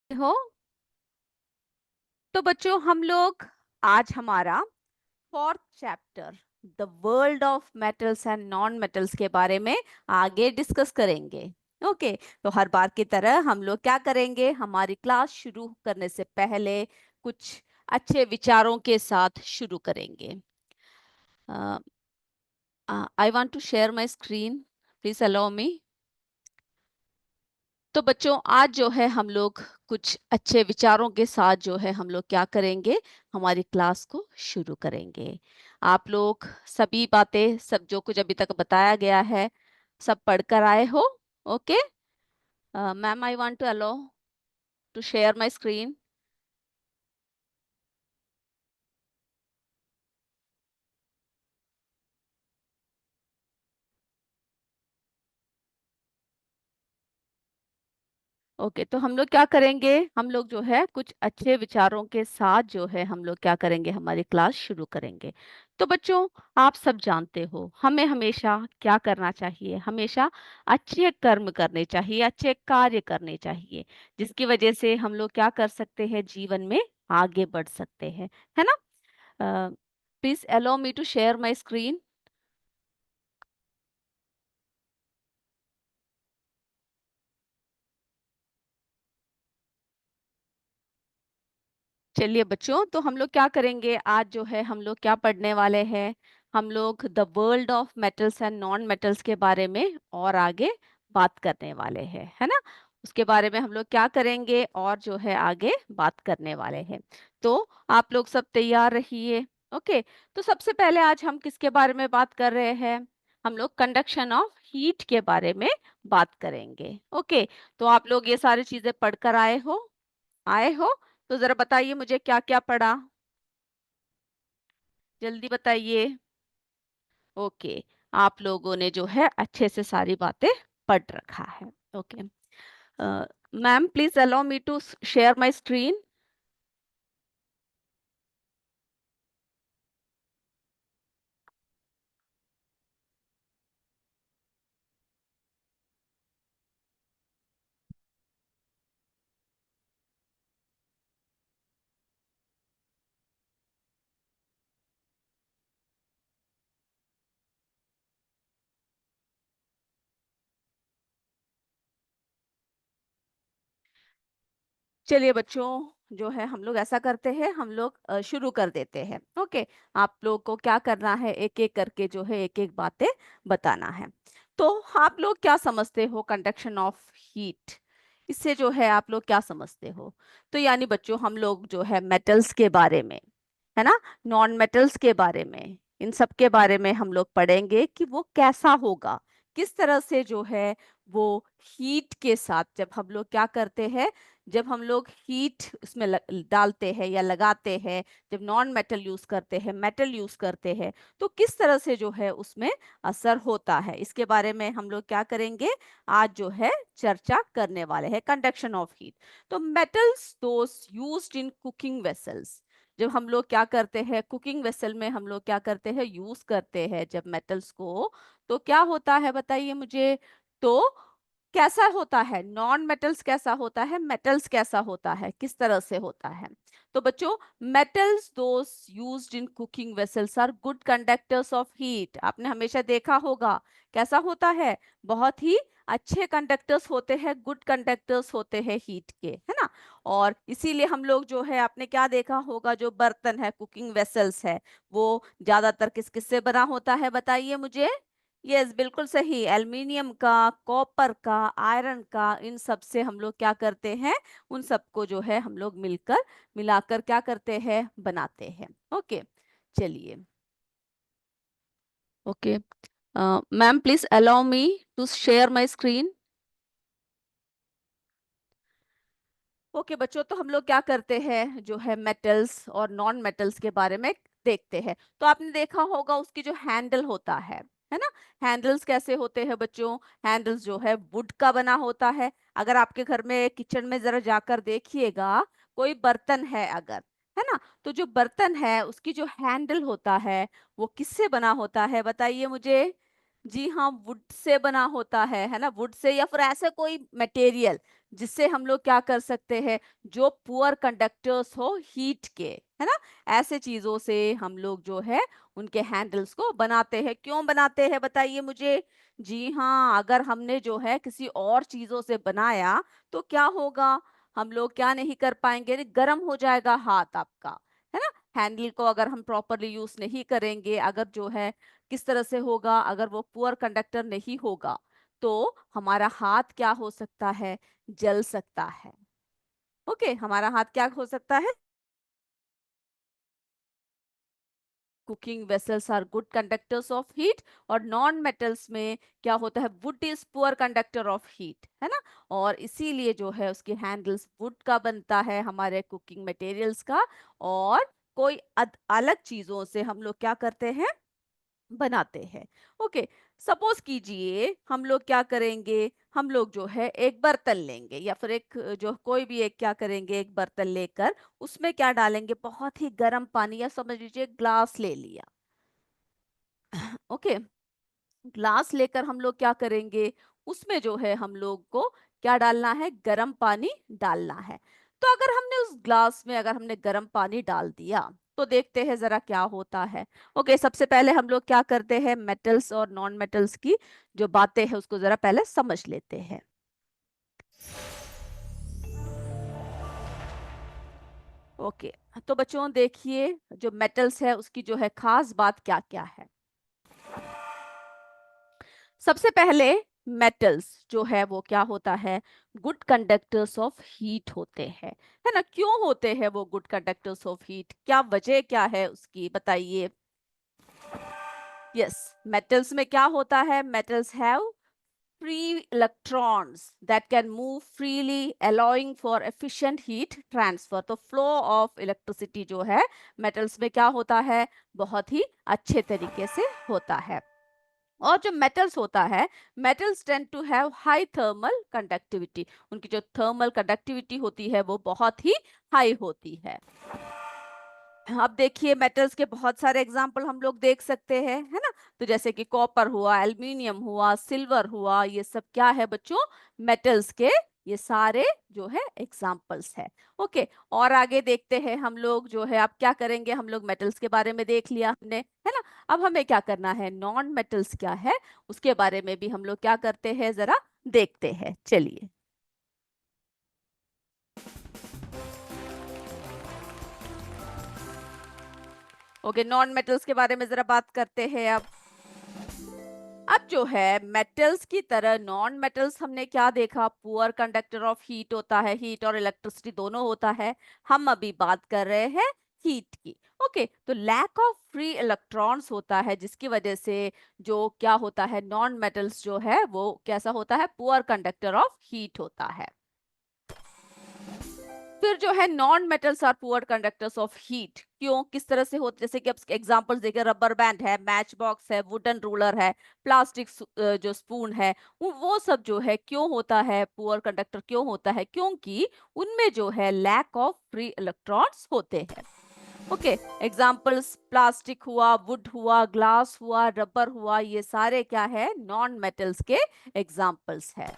हो। तो बच्चों हम लोग आज हमारा fourth chapter the world of metals and non metals के बारे में आगे डिस्कस करेंगे। ओके। तो हर बार की तरह हम लोग क्या करेंगे, हमारी क्लास शुरू करने से पहले कुछ अच्छे विचारों के साथ शुरू करेंगे। I want to share my screen, please allow me. तो बच्चों आज जो है हम लोग कुछ अच्छे विचारों के साथ जो है हम लोग क्या करेंगे, हमारी क्लास को शुरू करेंगे। आप लोग सभी बातें, सब जो कुछ अभी तक बताया गया है, सब पढ़कर आए हो। Okay ma'am, I want to allow to share my screen. Okay तो हम लोग क्या करेंगे, हम लोग जो है कुछ अच्छे विचारों के साथ जो है हम लोग क्या करेंगे, हमारी क्लास शुरू करेंगे। तो बच्चों आप सब जानते हो हमें हमेशा क्या करना चाहिए, हमेशा अच्छे कर्म करने चाहिए, अच्छे कार्य करने चाहिए, जिसकी वजह से हम लोग क्या कर सकते हैं, जीवन में आगे बढ़ सकते हैं, है ना। Please allow me to share my screen. चलिए बच्चों, तो हम लोग क्या करेंगे आज जो है, हम लोग क्या पढ़ने वाले हैं, हम लोग the world of metals and non metals के बारे में और आगे बात करने वाले हैं, है ना। उसके बारे में हम लोग क्या करेंगे और जो है आगे बात करने वाले हैं। तो आप लोग सब तैयार रहिए। ओके। तो सबसे पहले आज हम किसके बारे में बात कर रहे हैं, हम लोग कंडक्शन ऑफ हीट के बारे में बात करेंगे। ओके। तो आप लोग ये सारी चीजें पढ़कर आए हो। तो जरा बताइए मुझे क्या क्या पढ़ा, जल्दी बताइए। ओके। आप लोगों ने जो है अच्छे से सारी बातें पढ़ रखा है। Okay. Ma'am please allow me to share my screen. चलिए बच्चों, जो है हम लोग ऐसा करते हैं, हम लोग शुरू कर देते हैं। ओके। आप लोग को क्या करना है, एक एक करके जो है एक एक बातें बताना है। तो आप लोग क्या समझते हो कंडक्शन ऑफ हीट, इससे जो है आप लोग क्या समझते हो। तो यानी बच्चों हम लोग जो है मेटल्स के बारे में, है ना, नॉन मेटल्स के बारे में, इन सब के बारे में हम लोग पढ़ेंगे कि वो कैसा होगा, किस तरह से जो है वो हीट के साथ जब हम लोग क्या करते हैं, जब हम लोग हीट उसमें डालते हैं या लगाते हैं, जब नॉन मेटल यूज करते हैं, मेटल यूज करते हैं, तो किस तरह से जो है उसमें असर होता है, इसके बारे में हम लोग क्या करेंगे, आज जो है चर्चा करने वाले हैं, कंडक्शन ऑफ हीट। तो metals those used in cooking vessels, जब हम लोग क्या करते हैं कुकिंग वेसल में, हम लोग क्या करते हैं, यूज करते हैं जब मेटल्स को, तो क्या होता है बताइए मुझे। तो कैसा होता है, नॉन मेटल्स कैसा होता है, मेटल्स कैसा होता है, किस तरह से होता है। तो बच्चों metals those used in cooking vessels are good conductors of heat, आपने हमेशा देखा होगा कैसा होता है, बहुत ही अच्छे कंडक्टर्स होते हैं, गुड कंडक्टर्स होते हैं हीट के, है ना। और इसीलिए हम लोग जो है, आपने क्या देखा होगा, जो बर्तन है, कुकिंग वेसल्स है, वो ज्यादातर किस किस से बना होता है बताइए मुझे। यस बिल्कुल सही, एल्युमिनियम का, कॉपर का, आयरन का, इन सब से हम लोग क्या करते हैं, उन सबको जो है हम लोग मिलकर मिलाकर क्या करते हैं, बनाते हैं। ओके। चलिए। Okay ma'am please allow me to share my screen. Okay बच्चों, तो हम लोग क्या करते हैं, जो है मेटल्स और नॉन मेटल्स के बारे में देखते हैं। तो आपने देखा होगा उसकी जो हैंडल होता है ना। हैंडल्स कैसे होते हैं बच्चों, हैंडल्स जो है वुड का बना होता है। अगर आपके घर में किचन में जरा जाकर देखिएगा, कोई बर्तन है अगर, है ना, तो जो बर्तन है उसकी जो हैंडल होता है वो किससे बना होता है बताइए मुझे। जी हाँ, वुड से बना होता है ना, वुड से या फिर ऐसे कोई मटेरियल जिससे हम लोग क्या कर सकते हैं, जो पुअर कंडक्टर्स हो हीट के, है ना, ऐसे चीजों से हम लोग जो है उनके हैंडल्स को बनाते हैं। क्यों बनाते हैं बताइए मुझे। जी हाँ, अगर हमने जो है किसी और चीजों से बनाया तो क्या होगा, हम लोग क्या नहीं कर पाएंगे, गर्म हो जाएगा हाथ आपका, है ना। हैंडल को अगर हम प्रॉपरली यूज नहीं करेंगे, अगर जो है किस तरह से होगा, अगर वो पुअर कंडक्टर नहीं होगा तो हमारा हाथ क्या हो सकता है, जल सकता है। ओके, हमारा हाथ क्या हो सकता है। Cooking vessels are good conductors of heat, और नॉन मेटल्स में क्या होता है, wood is poor conductor of heat, है ना। और इसीलिए जो है उसके हैंडल्स वुड का बनता है, हमारे कुकिंग मटेरियल्स का। और कोई अलग चीजों से हम लोग क्या करते हैं, बनाते हैं। ओके, सपोज कीजिए हम लोग क्या करेंगे, हम लोग जो है एक बर्तन लेंगे, या फिर एक जो कोई भी एक क्या करेंगे, एक बर्तन लेकर उसमें क्या डालेंगे, बहुत ही गर्म पानी, या समझ लीजिए ग्लास ले लिया। ओके, ग्लास लेकर हम लोग क्या करेंगे, उसमें जो है हम लोग को क्या डालना है, गर्म पानी डालना है। तो अगर हमने उस ग्लास में अगर हमने गर्म पानी डाल दिया तो देखते हैं जरा क्या होता है। ओके, सबसे पहले हम लोग क्या करते हैं, मेटल्स और नॉन मेटल्स की जो बातें हैं उसको जरा पहले समझ लेते हैं। ओके, तो बच्चों देखिए, जो मेटल्स है उसकी जो है खास बात क्या क्या है। सबसे पहले मेटल्स जो है वो क्या होता है, गुड कंडक्टर्स ऑफ हीट होते हैं, है ना। क्यों होते हैं वो गुड कंडक्टर्स ऑफ हीट, क्या वजह क्या है उसकी बताइए। यस, मेटल्स में क्या होता है, metals have free electrons that can move freely allowing for efficient heat transfer। तो flow of electricity जो है metals में क्या होता है, बहुत ही अच्छे तरीके से होता है। और जो मेटल्स होता है, metals tend to have high thermal conductivity, उनकी जो थर्मल कंडक्टिविटी होती है वो बहुत ही हाई होती है। अब देखिए, मेटल्स के बहुत सारे एग्जाम्पल हम लोग देख सकते हैं, है ना। तो जैसे कि कॉपर हुआ, एल्यूमिनियम हुआ, सिल्वर हुआ, ये सब क्या है बच्चों, मेटल्स के ये सारे जो है एग्जाम्पल्स है। ओके, और आगे देखते हैं हम लोग जो है, अब क्या करेंगे, हम लोग मेटल्स के बारे में देख लिया हमने, है ना। अब हमें क्या करना है, नॉन मेटल्स क्या है उसके बारे में भी हम लोग क्या करते हैं, जरा देखते हैं, चलिए। ओके, नॉन मेटल्स के बारे में जरा बात करते हैं अब जो है मेटल्स की तरह नॉन मेटल्स हमने क्या देखा, पुअर कंडक्टर ऑफ हीट होता है, हीट और इलेक्ट्रिसिटी दोनों होता है। हम अभी बात कर रहे हैं हीट की। ओके, तो लैक ऑफ फ्री इलेक्ट्रॉन्स होता है, जिसकी वजह से जो क्या होता है, नॉन मेटल्स जो है वो कैसा होता है, पुअर कंडक्टर ऑफ हीट होता है। फिर जो है non metals are poor conductors of heat, क्यों, किस तरह से होते, जैसे कि अब एग्जांपल्स देखें, रबर बैंड है, मैच बॉक्स है, वुडन रूलर है, प्लास्टिक जो स्पून है, वो सब जो है क्यों होता है, पुअर कंडक्टर क्यों होता है, क्योंकि उनमें जो है लैक ऑफ फ्री इलेक्ट्रॉन्स होते हैं। ओके, एग्जांपल्स प्लास्टिक हुआ, वुड हुआ, ग्लास हुआ, रबर हुआ, ये सारे क्या है, नॉन मेटल्स के एग्जांपल्स है।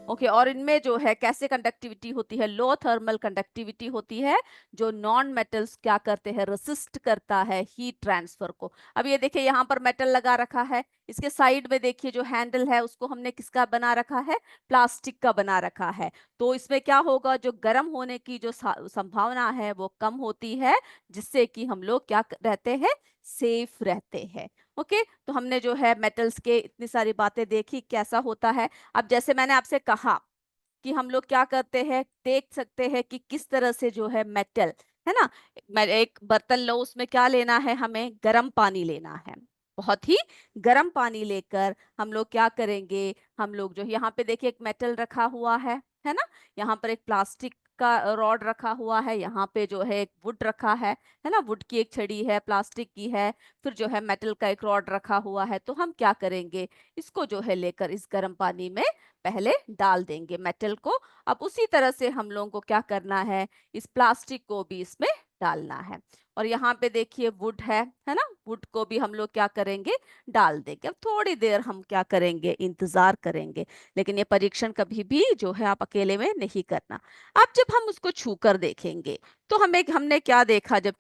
ओके, और इनमें जो है कैसे कंडक्टिविटी होती है, लो थर्मल कंडक्टिविटी होती है, जो नॉन मेटल्स क्या करते हैं, रेसिस्ट करता है हीट ट्रांसफर को। अब ये देखिए, यहाँ पर मेटल लगा रखा है, इसके साइड में देखिए जो हैंडल है उसको हमने किसका बना रखा है, प्लास्टिक का बना रखा है। तो इसमें क्या होगा, जो गर्म होने की जो संभावना है वो कम होती है, जिससे कि हम लोग क्या रहते हैं, सेफ रहते हैं। ओके, तो हमने जो है मेटल्स के इतनी सारी बातें देखी कैसा होता है। अब जैसे मैंने आपसे कहा कि हम लोग क्या करते हैं, देख सकते हैं कि किस तरह से जो है मेटल, है ना, मैं एक बर्तन लो, उसमें क्या लेना है, हमें गर्म पानी लेना है। बहुत ही गर्म पानी लेकर हम लोग क्या करेंगे, हम लोग जो यहाँ पे देखिए एक मेटल रखा हुआ है ना, यहाँ पर एक प्लास्टिक का रॉड रखा हुआ है, यहाँ पे जो है एक वुड रखा है ना, वुड की एक छड़ी है, प्लास्टिक की है, फिर जो है मेटल का एक रॉड रखा हुआ है। तो हम क्या करेंगे, इसको जो है लेकर इस गर्म पानी में पहले डाल देंगे मेटल को। अब उसी तरह से हम लोगों को क्या करना है, इस प्लास्टिक को भी इसमें डालना है। और यहाँ पे देखिए वुड है ना, वुड को भी हम लोग क्या करेंगे, डाल देंगे। अब थोड़ी देर हम क्या करेंगे, इंतजार करेंगे। लेकिन ये परीक्षण कभी भी जो है आप अकेले में नहीं करना। अब जब हम उसको छू कर देखेंगे तो हमने क्या देखा, जब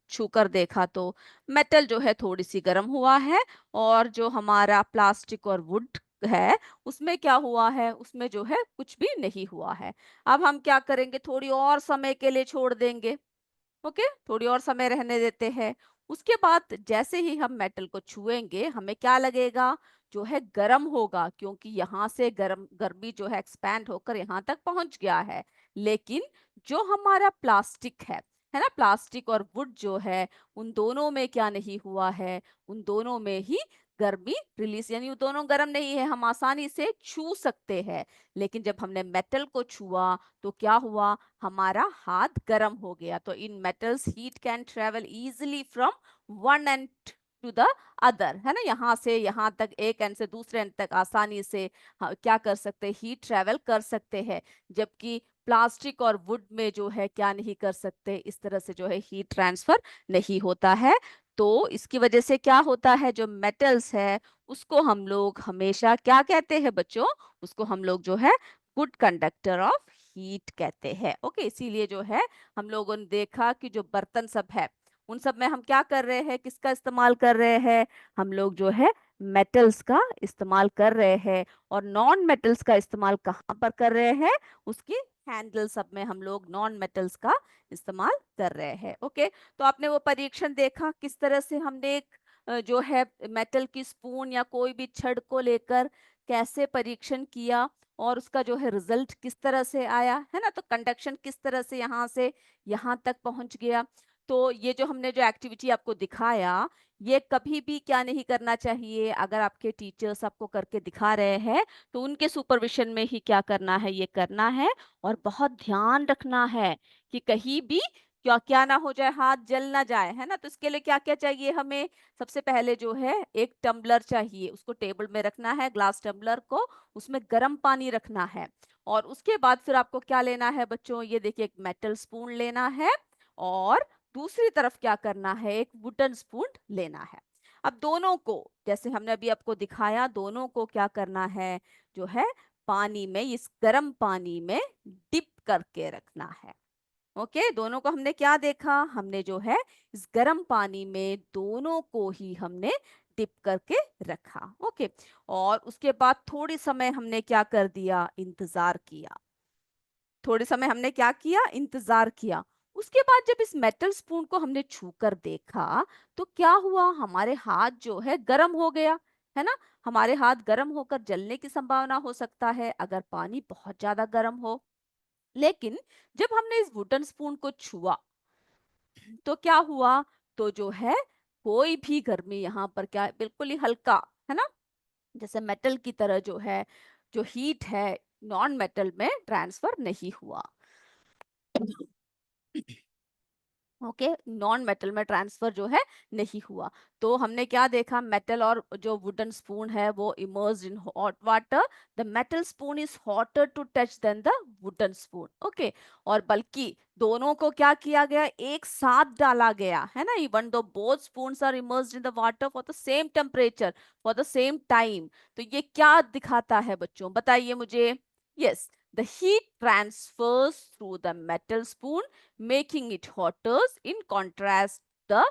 छू कर देखा तो मेटल जो है थोड़ी सी गर्म हुआ है, और जो हमारा प्लास्टिक और वुड है उसमें क्या हुआ है, उसमें जो है कुछ भी नहीं हुआ है। अब हम क्या करेंगे, थोड़ी और समय के लिए छोड़ देंगे। ओके, थोड़ी और समय रहने देते हैं। उसके बाद जैसे ही हम मेटल को छुएंगे हमें क्या लगेगा, जो है गर्म होगा, क्योंकि यहाँ से गर्मी जो है एक्सपैंड होकर यहाँ तक पहुंच गया है। लेकिन जो हमारा प्लास्टिक है ना, प्लास्टिक और वुड जो है, उन दोनों में क्या नहीं हुआ है, उन दोनों में ही गर्मी रिलीज, यानी वो दोनों गर्म नहीं है, हम आसानी से छू सकते हैं। लेकिन जब हमने मेटल को छुआ तो क्या हुआ, हमारा हाथ गर्म हो गया। तो in metals heat can travel easily from one end to the other, है ना, यहाँ से यहाँ तक, एक एंड से दूसरे एंड तक आसानी से क्या कर सकते हैं, हीट ट्रेवल कर सकते हैं। जबकि प्लास्टिक और वुड में जो है क्या नहीं कर सकते, इस तरह से जो है हीट ट्रांसफर नहीं होता है। तो इसकी वजह से क्या होता है, जो मेटल्स है उसको हम लोग हमेशा क्या कहते हैं बच्चों, उसको हम लोग जो है गुड कंडक्टर ऑफ हीट कहते हैं। ओके, इसीलिए जो है हम लोगों ने देखा कि जो बर्तन सब है उन सब में हम क्या कर रहे हैं, किसका इस्तेमाल कर रहे हैं, हम लोग जो है मेटल्स का इस्तेमाल कर रहे हैं। और नॉन मेटल्स का इस्तेमाल कहाँ पर कर रहे हैं, उसकी हैंडल सब में हम लोग नॉन मेटल्स का इस्तेमाल कर रहे हैं। ओके, तो आपने वो परीक्षण देखा किस तरह से हमने एक जो है मेटल की स्पून या कोई भी छड़ को लेकर कैसे परीक्षण किया, और उसका जो है रिजल्ट किस तरह से आया, है ना, तो कंडक्शन किस तरह से यहाँ से यहाँ तक पहुंच गया। तो ये जो हमने जो एक्टिविटी आपको दिखाया, ये कभी भी क्या नहीं करना चाहिए, अगर आपके टीचर्स आपको करके दिखा रहे हैं तो उनके सुपरविजन में ही क्या करना है, ये करना है। और बहुत ध्यान रखना है कि कहीं भी क्या क्या ना हो जाए, हाथ जल ना जाए, है ना। तो इसके लिए क्या क्या चाहिए हमें, सबसे पहले जो है एक टम्बलर चाहिए, उसको टेबल में रखना है, ग्लास टम्बलर को, उसमें गर्म पानी रखना है। और उसके बाद फिर आपको क्या लेना है बच्चों, ये देखिए एक मेटल स्पून लेना है, और दूसरी तरफ क्या करना है, एक वुडन स्पून लेना है। अब दोनों को, जैसे हमने अभी आपको दिखाया, दोनों को क्या करना है, जो है पानी में, इस गर्म पानी में डिप करके रखना है। ओके, दोनों को हमने क्या देखा, हमने जो है इस गर्म पानी में दोनों को ही हमने डिप करके रखा। ओके, और उसके बाद थोड़ी समय हमने क्या कर दिया, इंतजार किया। थोड़े समय हमने क्या किया, इंतजार किया। उसके बाद जब इस मेटल स्पून को हमने छूकर देखा तो क्या हुआ, हमारे हाथ जो है गर्म हो गया, है ना। हमारे हाथ गर्म होकर जलने की संभावना हो सकता है अगर पानी बहुत ज्यादा गर्म हो। लेकिन जब हमने इस वुडन स्पून को छुआ तो क्या हुआ, तो जो है कोई भी गर्मी यहाँ पर क्या है, बिल्कुल ही हल्का, है ना, जैसे मेटल की तरह जो है, जो हीट है नॉन मेटल में ट्रांसफर नहीं हुआ। ओके, नॉन मेटल में ट्रांसफर जो है नहीं हुआ। तो हमने क्या देखा, मेटल और जो वुडन स्पून है वो immersed in hot water. The metal spoon is hotter to touch than the wooden spoon. Okay, और बल्कि दोनों को क्या किया गया, एक साथ डाला गया, है ना, even though both spoons are immersed in the water for the same temperature for the same time. तो ये क्या दिखाता है बच्चों, बताइए मुझे। Yes, the heat transfers through the metal spoon making it hotter. In contrast, the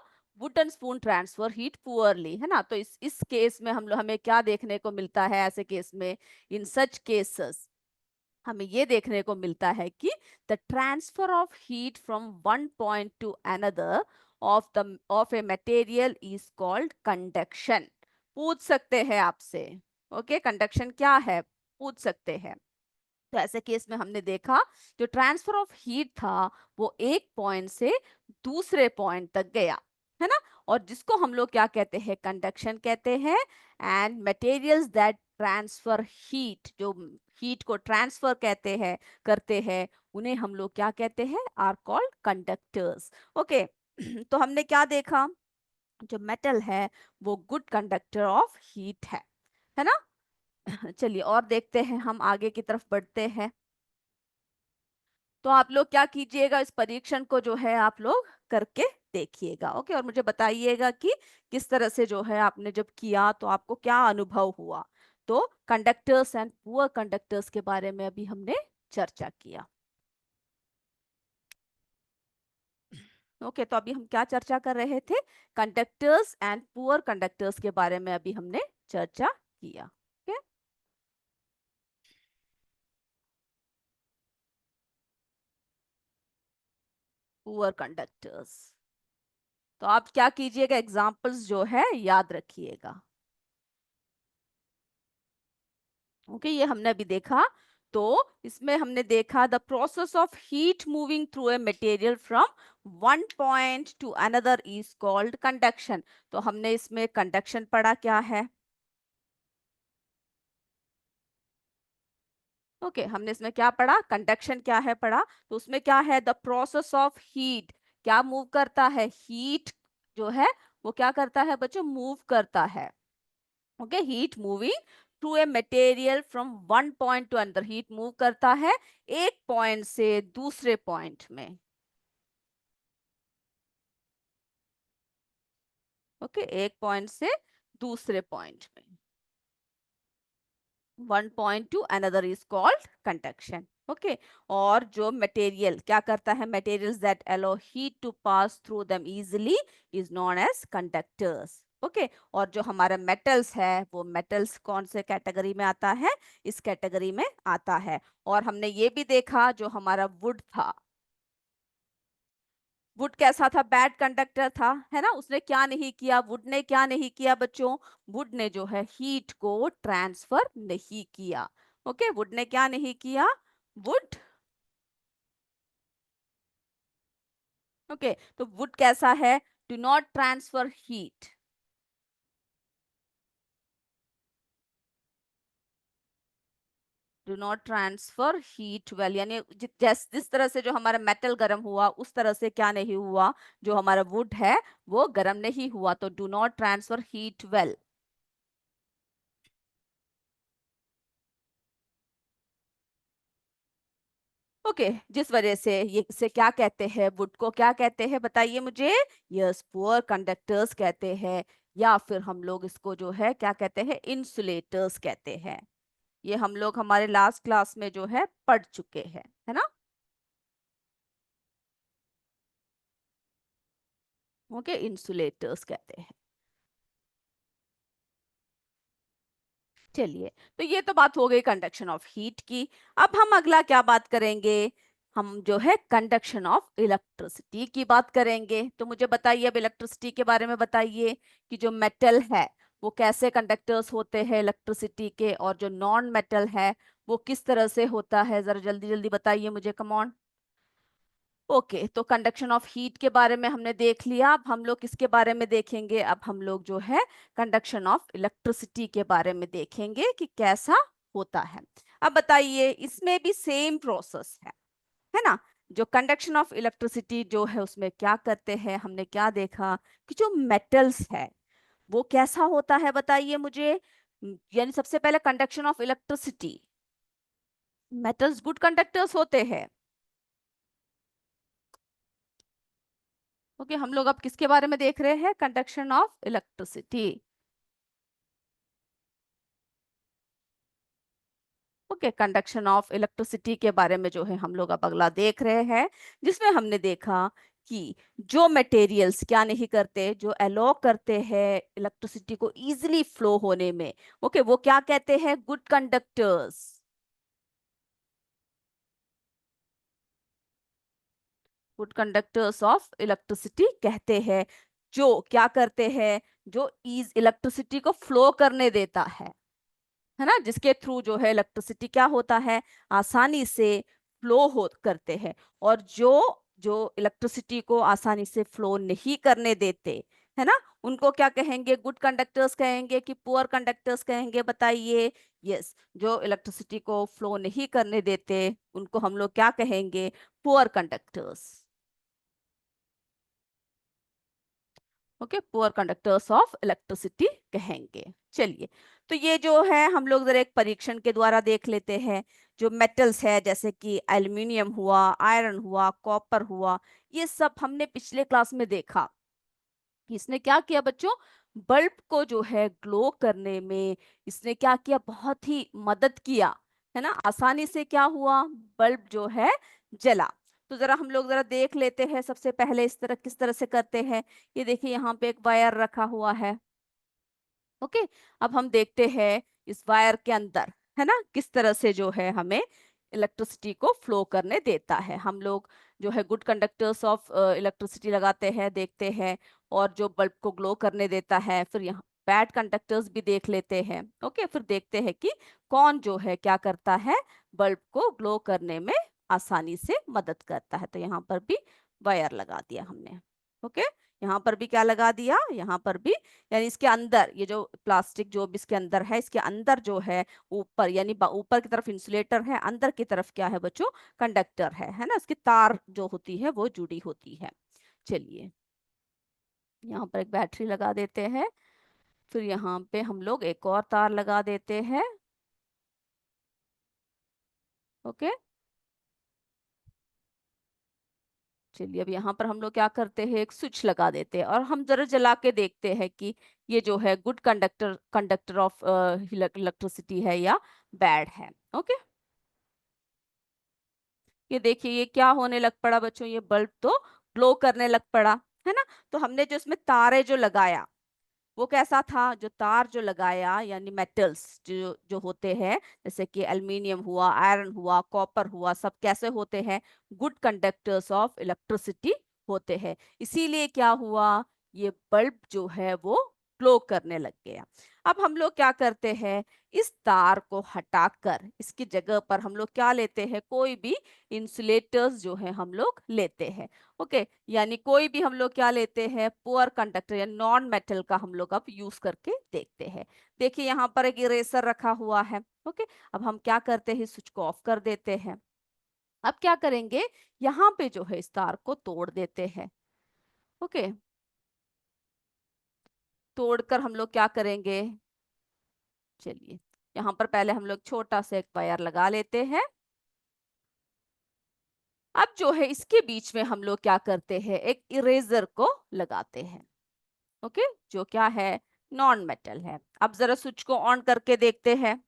wooden spoon transfer heat poorly, है ना। तो इस केस में हमें क्या देखने को मिलता है, ऐसे केस में, इन सच केसेस हमें ये देखने को मिलता है कि the transfer of heat from one point to another of a material is called conduction. पूछ सकते हैं आपसे, ओके, कंडक्शन क्या है, पूछ सकते हैं। तो ऐसे केस में हमने देखा जो ट्रांसफर ऑफ हीट था वो एक पॉइंट से दूसरे पॉइंट तक गया, है ना, और जिसको हम लोग क्या कहते हैं, कंडक्शन कहते हैं। And materials that transfer heat, जो हीट को ट्रांसफर कहते हैं, करते हैं, उन्हें हम लोग क्या कहते हैं, आर कॉल्ड कंडक्टर्स। ओके, तो हमने क्या देखा, जो मेटल है वो गुड कंडक्टर ऑफ हीट है ना। चलिए और देखते हैं, हम आगे की तरफ बढ़ते हैं। तो आप लोग क्या कीजिएगा, इस परीक्षण को जो है आप लोग करके देखिएगा। ओके, और मुझे बताइएगा कि किस तरह से जो है आपने जब किया तो आपको क्या अनुभव हुआ। तो कंडक्टर्स एंड पुअर कंडक्टर्स के बारे में अभी हमने चर्चा किया। ओके, तो अभी हम क्या चर्चा कर रहे थे, कंडक्टर्स एंड पुअर कंडक्टर्स के बारे में अभी हमने चर्चा किया। ओके, पुअर कंडक्टर्स, तो आप क्या कीजिएगा, एग्जांपल्स जो है याद रखिएगा। ओके, ये हमने अभी देखा। तो इसमें हमने देखा the process of heat moving through a material from one point to another is called conduction. तो हमने इसमें कंडक्शन पढ़ा क्या है। ओके, हमने इसमें क्या पढ़ा, कंडक्शन क्या है पढ़ा। तो उसमें क्या है, द प्रोसेस ऑफ हीट, क्या मूव करता है, हीट जो है वो क्या करता है बच्चों, मूव करता है। Okay, heat moving through a material from one point to another, heat move करता है एक पॉइंट से दूसरे पॉइंट में। ओके, एक पॉइंट से दूसरे पॉइंट में, one point to another is called conduction. Okay, और जो मटेरियल क्या करता है, materials that allow heat to pass through them easily is known as conductors. Okay, और जो हमारा मेटल्स है वो मेटल्स कौन से कैटेगरी में आता है, इस कैटेगरी में आता है। और हमने ये भी देखा जो हमारा वुड था, वुड कैसा था, बैड कंडक्टर था, है ना। उसने क्या नहीं किया, वुड ने क्या नहीं किया बच्चों, वुड ने जो है हीट को ट्रांसफर नहीं किया। ओके, वुड ने क्या नहीं किया, वुड, ओके, तो वुड कैसा है, do not transfer heat, do not transfer heat well, यानी जिस तरह से जो हमारा मेटल गर्म हुआ उस तरह से क्या नहीं हुआ, जो हमारा वुड है वो गर्म नहीं हुआ। तो do not transfer heat well. Okay, जिस वजह से ये इसे क्या कहते हैं, वुड को क्या कहते हैं बताइए मुझे, यस, पुअर कंडक्टर्स कहते हैं, या फिर हम लोग इसको जो है क्या कहते हैं, इंसुलेटर्स कहते हैं। ये हम लोग हमारे लास्ट क्लास में जो है पढ़ चुके हैं, है ना। ओके, इंसुलेटर्स कहते हैं। चलिए, तो ये तो बात हो गई कंडक्शन ऑफ हीट की। अब हम अगला क्या बात करेंगे, हम जो है कंडक्शन ऑफ इलेक्ट्रिसिटी की बात करेंगे। तो मुझे बताइए, अब इलेक्ट्रिसिटी के बारे में बताइए कि जो मेटल है वो कैसे कंडक्टर्स होते हैं इलेक्ट्रिसिटी के, और जो नॉन मेटल है वो किस तरह से होता है, जरा जल्दी जल्दी बताइए मुझे, कम ऑन। ओके, तो कंडक्शन ऑफ हीट के बारे में हमने देख लिया। अब हम लोग किसके बारे में देखेंगे, अब हम लोग जो है कंडक्शन ऑफ इलेक्ट्रिसिटी के बारे में देखेंगे कि कैसा होता है। अब बताइए, इसमें भी सेम प्रोसेस है ना। जो कंडक्शन ऑफ इलेक्ट्रिसिटी जो है उसमें क्या करते हैं, हमने क्या देखा कि जो मेटल्स है वो कैसा होता है बताइए मुझे। यानी सबसे पहले conduction of electricity, metals good conductors होते हैं। ओके, हम लोग अब किसके बारे में देख रहे हैं, conduction of electricity. Okay, conduction of electricity के बारे में जो है हम लोग अब अगला देख रहे हैं, जिसमें हमने देखा कि जो मटेरियल्स क्या नहीं करते, जो अलो करते हैं इलेक्ट्रिसिटी को इजीली फ्लो होने में, ओके, वो क्या कहते हैं, good conductors, good conductors of electricity कहते हैं। जो क्या करते हैं, जो इज इलेक्ट्रिसिटी को फ्लो करने देता है ना, जिसके थ्रू जो है इलेक्ट्रिसिटी क्या होता है, आसानी से फ्लो हो करते हैं। और जो जो इलेक्ट्रिसिटी को आसानी से फ्लो नहीं करने देते, है ना, उनको क्या कहेंगे, गुड कंडक्टर्स कहेंगे कि पुअर कंडक्टर्स कहेंगे बताइए। यस, जो इलेक्ट्रिसिटी को फ्लो नहीं करने देते उनको हम लोग क्या कहेंगे, poor conductors. Okay, poor conductors of electricity कहेंगे। चलिए, तो ये जो है हम लोग जरा एक परीक्षण के द्वारा देख लेते हैं। जो मेटल्स है जैसे कि एल्युमिनियम हुआ, आयरन हुआ, कॉपर हुआ, ये सब हमने पिछले क्लास में देखा कि इसने क्या किया बच्चों, बल्ब को जो है ग्लो करने में इसने क्या किया, बहुत ही मदद किया, है ना। आसानी से क्या हुआ, बल्ब जो है जला। तो जरा हम लोग जरा देख लेते हैं सबसे पहले इस तरह किस तरह से करते हैं। ये देखिए यहाँ पे एक वायर रखा हुआ है। ओके, अब हम देखते हैं इस वायर के अंदर, है ना, किस तरह से जो है हमें इलेक्ट्रिसिटी को फ्लो करने देता है। हम लोग जो है गुड कंडक्टर्स ऑफ इलेक्ट्रिसिटी लगाते हैं, देखते हैं, और जो बल्ब को ग्लो करने देता है। फिर यहाँ बैड कंडक्टर्स भी देख लेते हैं। ओके, फिर देखते हैं कि कौन जो है क्या करता है, बल्ब को ग्लो करने में आसानी से मदद करता है। तो यहाँ पर भी वायर लगा दिया हमने। ओके, यहाँ पर भी क्या लगा दिया, यहाँ पर भी, यानी इसके अंदर ये जो प्लास्टिक जो भी इसके अंदर है, इसके अंदर जो है ऊपर, यानी ऊपर की तरफ इंसुलेटर है, अंदर की तरफ क्या है बच्चों, कंडक्टर है ना। इसकी तार जो होती है वो जुड़ी होती है। चलिए, यहाँ पर एक बैटरी लगा देते हैं। फिर यहाँ पे हम लोग एक और तार लगा देते हैं। ओके, चलिए, अब यहाँ पर हम लोग क्या करते हैं, एक स्विच लगा देते हैं, और हम जरा जला के देखते हैं कि ये जो है good conductor conductor of electricity है या बैड है। ओके, ये देखिए ये क्या होने लग पड़ा बच्चों, ये बल्ब तो ग्लो करने लग पड़ा, है ना। तो हमने जो इसमें तारे जो लगाया वो कैसा था, जो तार जो लगाया, यानी मेटल्स जो जो होते हैं, जैसे कि एल्युमिनियम हुआ, आयरन हुआ, कॉपर हुआ, सब कैसे होते हैं, गुड कंडक्टर्स ऑफ इलेक्ट्रिसिटी होते हैं। इसीलिए क्या हुआ, ये बल्ब जो है वो ग्लो करने लग गया। अब हम लोग क्या करते हैं, इस तार को हटाकर इसकी जगह पर हम लोग क्या लेते हैं, कोई भी इंसुलेटर्स जो है हम लोग लेते हैं। ओके, यानी कोई भी हम लोग क्या लेते हैं, पुअर कंडक्टर या नॉन मेटल का हम लोग अब यूज करके देखते हैं। देखिए यहाँ पर एक इरेजर रखा हुआ है। ओके, अब हम क्या करते हैं, स्विच को ऑफ कर देते हैं। अब क्या करेंगे, यहाँ पे जो है इस तार को तोड़ देते हैं। ओके, तोड़कर हम लोग क्या करेंगे, चलिए, यहाँ पर पहले हम लोग छोटा सा एक वायर लगा लेते हैं। अब जो है इसके बीच में हम लोग क्या करते हैं, एक इरेजर को लगाते हैं। ओके, जो क्या है, नॉन मेटल है। अब जरा स्विच को ऑन करके देखते हैं।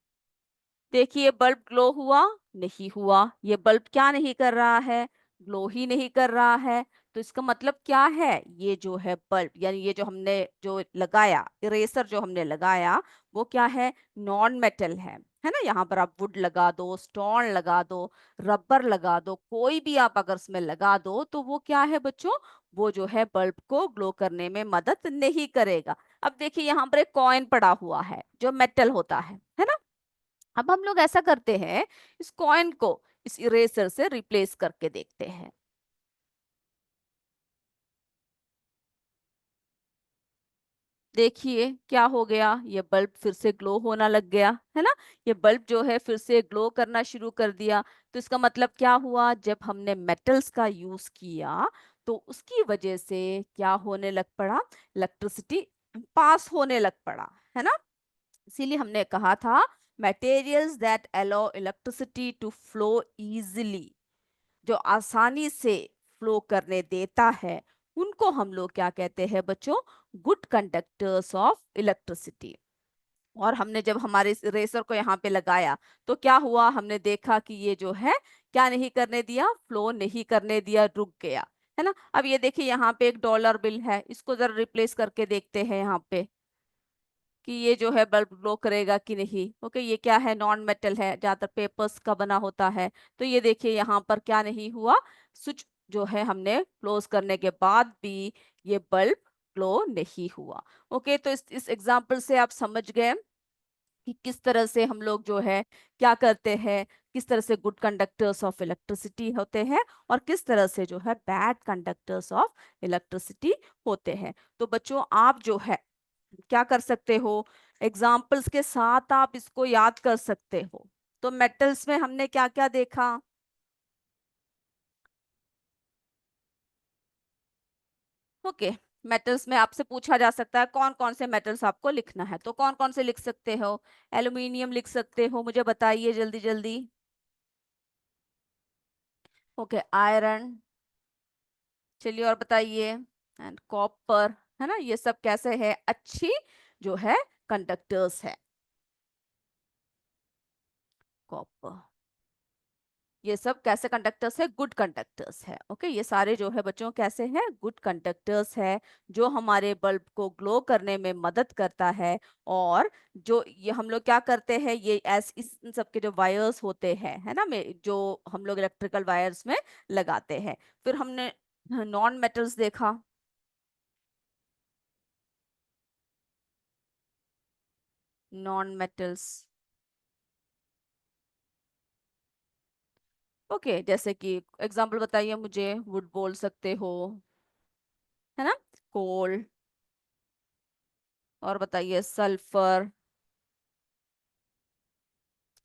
देखिए बल्ब ग्लो हुआ, नहीं हुआ। ये बल्ब क्या नहीं कर रहा है, ग्लो ही नहीं कर रहा है। तो इसका मतलब क्या है, ये जो है बल्ब, यानी ये जो हमने जो लगाया, इरेजर जो हमने लगाया, वो क्या है, नॉन मेटल है ना। यहाँ पर आप वुड लगा दो, स्टोन लगा दो, रबर लगा दो, कोई भी आप अगर इसमें लगा दो, तो वो क्या है बच्चों, वो जो है बल्ब को ग्लो करने में मदद नहीं करेगा। अब देखिए यहाँ पर एक कॉइन पड़ा हुआ है जो मेटल होता है ना। अब हम लोग ऐसा करते हैं, इस कॉइन को इस इरेजर से रिप्लेस करके देखते हैं। देखिए क्या हो गया, ये बल्ब फिर से ग्लो होना लग गया, है ना। ये बल्ब जो है फिर से ग्लो करना शुरू कर दिया। तो इसका मतलब क्या हुआ, जब हमने मेटल्स का यूज किया तो उसकी वजह से क्या होने लग पड़ा, इलेक्ट्रिसिटी पास होने लग पड़ा, है ना। इसीलिए हमने कहा था, materials that allow electricity to flow easily, जो आसानी से फ्लो करने देता है, उनको हम लोग क्या कहते हैं बच्चों, गुड कंडक्टर्स ऑफ इलेक्ट्रिसिटी। और हमने जब हमारे इस रेसर को यहाँ पे लगाया, तो क्या हुआ, हमने देखा कि ये जो है क्या नहीं करने दिया, फ्लो नहीं करने दिया, रुक गया, है ना। अब ये देखिए यहाँ पे एक डॉलर बिल है, इसको जरा रिप्लेस करके देखते हैं यहाँ पे कि ये जो है बल्ब ग्लो करेगा कि नहीं। ओके, ये क्या है, नॉन मेटल है, ज्यादातर पेपर्स का बना होता है। तो ये देखिए यहाँ पर क्या नहीं हुआ, स्विच जो है हमने क्लोज करने के बाद भी ये बल्ब ग्लो नहीं हुआ। ओके, तो इस एग्जांपल से आप समझ गए कि किस तरह से हम लोग जो है क्या करते हैं, किस तरह से गुड कंडक्टर्स ऑफ इलेक्ट्रिसिटी होते हैं, और किस तरह से जो है बैड कंडक्टर्स ऑफ इलेक्ट्रिसिटी होते हैं। तो बच्चों आप जो है क्या कर सकते हो, एग्जाम्पल्स के साथ आप इसको याद कर सकते हो। तो मेटल्स में हमने क्या क्या देखा, ओके, मेटल्स में आपसे पूछा जा सकता है कौन कौन से मेटल्स आपको लिखना है, तो कौन कौन से लिख सकते हो? एल्यूमिनियम लिख सकते हो, मुझे बताइए जल्दी जल्दी। ओके, आयरन, चलिए और बताइए। एंड कॉपर, है ना, ये सब कैसे है, अच्छी जो है कंडक्टर्स है। कॉपर, ये सब कैसे कंडक्टर्स है, गुड कंडक्टर्स है। ओके, ये सारे जो है बच्चों कैसे हैं, गुड कंडक्टर्स है, जो हमारे बल्ब को ग्लो करने में मदद करता है। और जो ये हम लोग क्या करते हैं, ये एस इस इन सब के जो वायर्स होते हैं, है ना, में जो हम लोग इलेक्ट्रिकल वायर्स में लगाते हैं। फिर हमने नॉन मेटल्स देखा। नॉन मेटल्स, ओके, जैसे कि एग्जांपल बताइए मुझे, वुड बोल सकते हो, है ना, कोल, और बताइए सल्फर,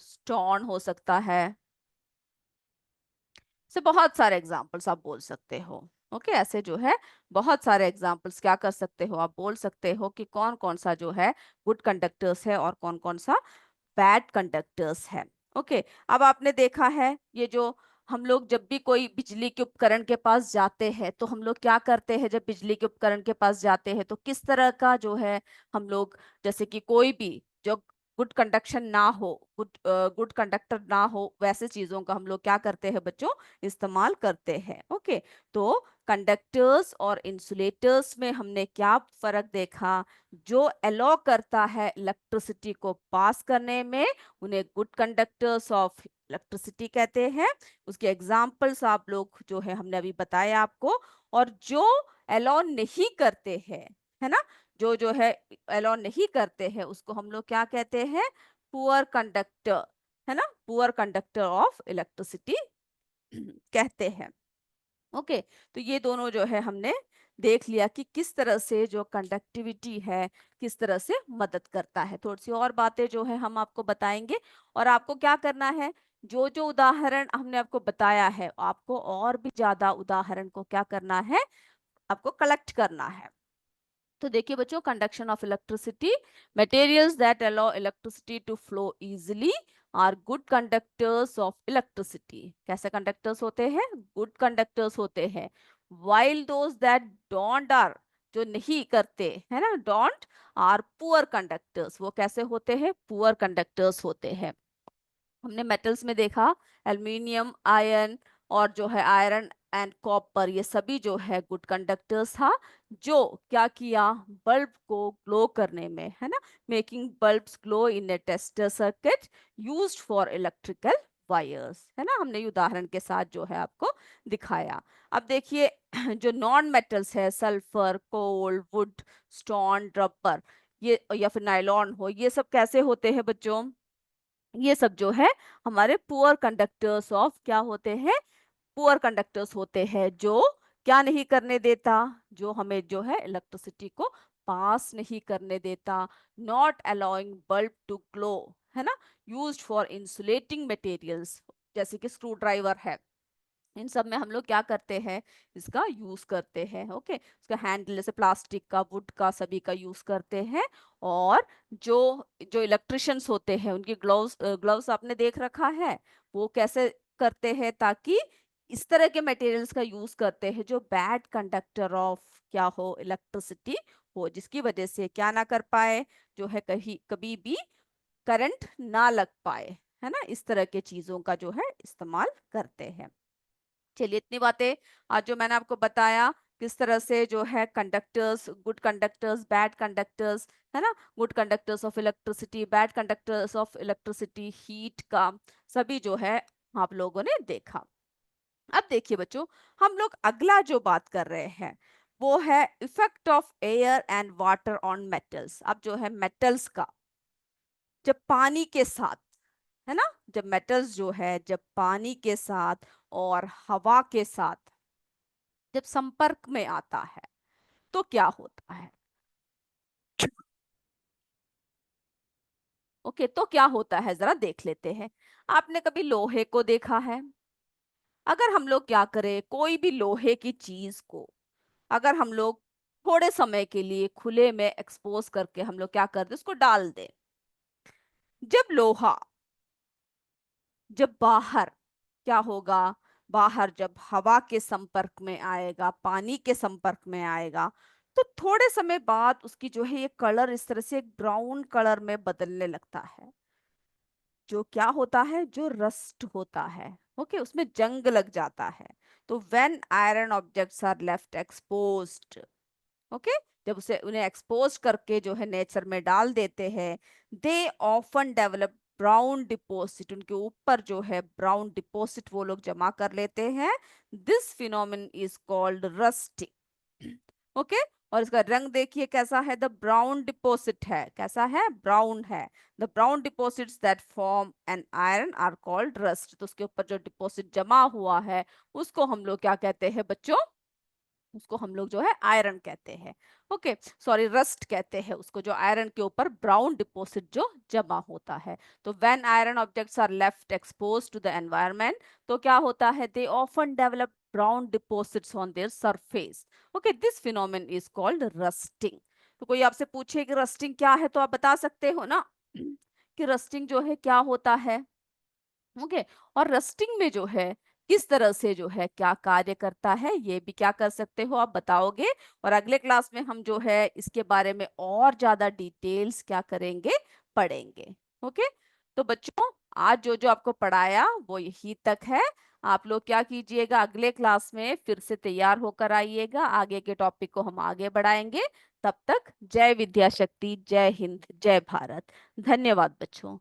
स्टोन हो सकता है। से बहुत सारे एग्जांपल्स आप बोल सकते हो। ओके, ऐसे जो है बहुत सारे एग्जांपल्स क्या कर सकते हो, आप बोल सकते हो कि कौन कौन सा जो है गुड कंडक्टर्स है और कौन कौन सा बैड कंडक्टर्स है। ओके, अब आपने देखा है ये जो हम लोग जब भी कोई बिजली के उपकरण के पास जाते हैं तो हम लोग क्या करते हैं, जब बिजली के उपकरण के पास जाते हैं तो किस तरह का जो है हम लोग, जैसे कि कोई भी जो गुड कंडक्शन ना हो, गुड कंडक्टर ना हो, वैसे चीजों का हम लोग क्या करते हैं बच्चों, इस्तेमाल करते हैं। ओके, तो कंडक्टर्स और इंसुलेटर्स में हमने क्या फर्क देखा, जो अलो करता है इलेक्ट्रिसिटी को पास करने में, उन्हें गुड कंडक्टर्स ऑफ इलेक्ट्रिसिटी कहते हैं। उसके एग्जाम्पल्स आप लोग जो है हमने अभी बताया आपको। और जो अलो नहीं करते हैं, है ना, जो है अलो नहीं करते हैं, उसको हम लोग क्या कहते हैं, पुअर कंडक्टर, है ना, पुअर कंडक्टर ऑफ इलेक्ट्रिसिटी कहते हैं। ओके, तो ये दोनों जो है हमने देख लिया कि किस तरह से जो कंडक्टिविटी है किस तरह से मदद करता है। थोड़ी सी और बातें जो है हम आपको बताएंगे। और आपको क्या करना है, जो जो उदाहरण हमने आपको बताया है, आपको और भी ज्यादा उदाहरण को क्या करना है, आपको कलेक्ट करना है। तो देखिए बच्चों, conduction of electricity, materials that allow electricity to flow easily are good conductors of electricity. कैसे कंडक्टर्स होते हैं, गुड कंडक्टर्स होते हैं। While those that don't are, जो नहीं करते है ना, डोंट, आर पुअर कंडक्टर्स, वो कैसे होते हैं, पुअर कंडक्टर्स होते हैं। हमने मेटल्स में देखा, एल्युमिनियम, आयरन, और जो है आयरन एंड कॉपर, ये सभी जो है गुड कंडक्टर्स था, जो क्या किया, बल्ब को ग्लो करने में, है ना, making bulbs glow in A tester circuit used for electrical wires, है ना, हमने ये उदाहरण के साथ जो है आपको दिखाया। अब देखिए जो नॉन मेटल्स है, sulphur, coal, wood, stone, rubber, ये या फिर नायलॉन हो, ये सब कैसे होते हैं बच्चों, ये सब जो है हमारे पुअर कंडक्टर्स ऑफ क्या होते हैं, पुअर कंडक्टर्स होते हैं, जो क्या नहीं करने देता, जो हमें जो है इलेक्ट्रिसिटी को पास नहीं करने देता, not allowing bulb to glow, है ना, यूज्ड फॉर इंसुलेटिंग मटेरियल्स, जैसे कि स्क्रू ड्राइवर है, इन सब में हम लोग क्या करते हैं, इसका यूज करते हैं। ओके, उसका हैंडल जैसे प्लास्टिक का, वुड का, सभी का यूज करते हैं। और जो जो इलेक्ट्रिशियंस होते हैं उनकी ग्लव्स, ग्लव्स आपने देख रखा है, वो कैसे करते हैं, ताकि इस तरह के मटेरियल्स का यूज करते हैं जो बैड कंडक्टर ऑफ क्या हो, इलेक्ट्रिसिटी हो, जिसकी वजह से क्या ना कर पाए, जो है कहीं कभी भी करंट ना लग पाए, है ना, इस तरह के चीजों का जो है इस्तेमाल करते हैं। चलिए, इतनी बातें आज जो मैंने आपको बताया, किस तरह से जो है conductors, good conductors, bad conductors, है ना, good conductors of electricity, bad conductors of electricity, heat का, सभी जो है आप लोगों ने देखा। अब देखिए बच्चों, हम लोग अगला जो बात कर रहे हैं वो है effect of air and water on metals. अब जो है मेटल्स का, जब पानी के साथ, है ना, जब मेटल्स जो है जब पानी के साथ और हवा के साथ जब संपर्क में आता है तो क्या होता है। ओके, तो क्या होता है जरा देख लेते हैं। आपने कभी लोहे को देखा है, अगर हम लोग क्या करें, कोई भी लोहे की चीज को अगर हम लोग थोड़े समय के लिए खुले में एक्सपोज करके हम लोग क्या कर दे, उसको डाल दे। जब लोहा, जब बाहर क्या होगा, बाहर जब हवा के संपर्क में आएगा, पानी के संपर्क में आएगा, तो थोड़े समय बाद उसकी जो है ये कलर इस तरह से एक ब्राउन कलर में बदलने लगता है। जो क्या होता है, जो रस्ट होता है, ओके, उसमें जंग लग जाता है। तो when iron objects are left exposed, okay, जब उसे उन्हें एक्सपोज करके जो है नेचर में डाल देते हैं, दे ऑफन डेवलप ब्राउन डिपॉजिट, उनके ऊपर जो है ब्राउन डिपॉजिट वो लोग जमा कर लेते हैं। This phenomenon is called rusting, okay. और इसका रंग देखिए कैसा है, द ब्राउन डिपॉजिट है, कैसा है, ब्राउन है। The brown deposits that form an iron are called rust, तो उसके ऊपर जो डिपॉजिट जमा हुआ है उसको हम लोग क्या कहते हैं बच्चों, उसको हम लोग जो है आयरन कहते हैं। ओके, सॉरी, रस्ट कहते हैं उसको, जो आयरन के ऊपर ब्राउन डिपॉजिट जो जमा होता है। तो when iron objects are left expose to the environment, तो क्या होता है, they often develop brown deposits on their surface. Okay, this phenomenon is called rusting. तो कोई आपसे पूछे कि रस्टिंग क्या है, तो आप बता सकते हो ना कि रस्टिंग जो है क्या होता है। ओके, और रस्टिंग में जो है किस तरह से जो है क्या कार्य करता है, ये भी क्या कर सकते हो आप बताओगे। और अगले क्लास में हम जो है इसके बारे में और ज्यादा डिटेल्स क्या करेंगे, पढ़ेंगे। ओके, तो बच्चों आज जो जो आपको पढ़ाया वो यही तक है। आप लोग क्या कीजिएगा, अगले क्लास में फिर से तैयार होकर आइएगा, आगे के टॉपिक को हम आगे बढ़ाएंगे। तब तक जय विद्या शक्ति, जय हिंद, जय भारत। धन्यवाद बच्चों।